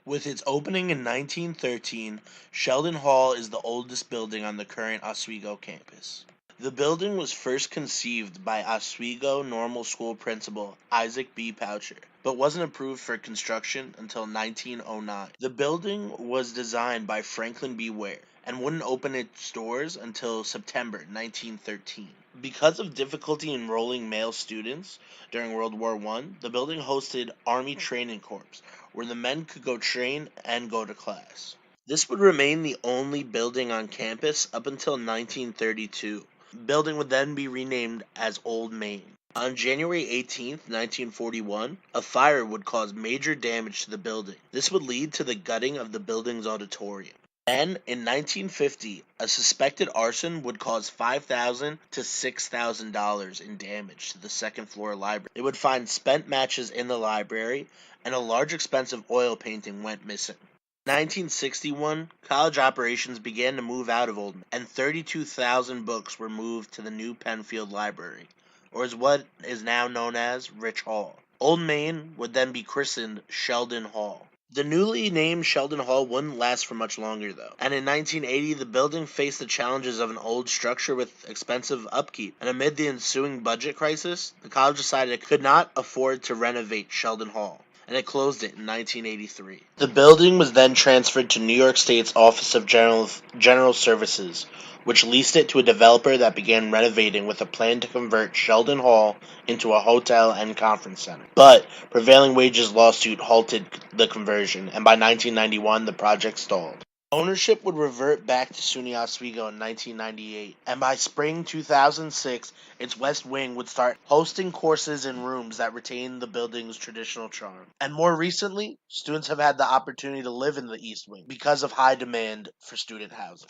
With its opening in 1913, Sheldon Hall is the oldest building on the current Oswego campus. The building was first conceived by Oswego Normal School principal Isaac B. Poucher, but wasn't approved for construction until 1909. The building was designed by Franklin B. Ware and wouldn't open its doors until September 1913. Because of difficulty enrolling male students during World War I, the building hosted Army Training Corps, where the men could go train and go to class. This would remain the only building on campus up until 1932. The building would then be renamed as Old Main. On January 18th, 1941, a fire would cause major damage to the building. This would lead to the gutting of the building's auditorium. Then, in 1950, a suspected arson would cause $5,000 to $6,000 in damage to the second floor library. They would find spent matches in the library, and a large expensive oil painting went missing. In 1961, college operations began to move out of Oldham, and 32,000 books were moved to the new Penfield Library, or as what is now known as Rich Hall. Old Main would then be christened Sheldon Hall. The newly named Sheldon Hall wouldn't last for much longer, though, and in 1980 the building faced the challenges of an old structure with expensive upkeep, and amid the ensuing budget crisis, the college decided it could not afford to renovate Sheldon Hall, and it closed it in 1983. The building was then transferred to New York State's Office of General Services, which leased it to a developer that began renovating with a plan to convert Sheldon Hall into a hotel and conference center. But prevailing wages lawsuit halted the conversion, and by 1991 the project stalled. Ownership would revert back to SUNY Oswego in 1998, and by spring 2006, its West Wing would start hosting courses in rooms that retain the building's traditional charm. And more recently, students have had the opportunity to live in the East Wing because of high demand for student housing.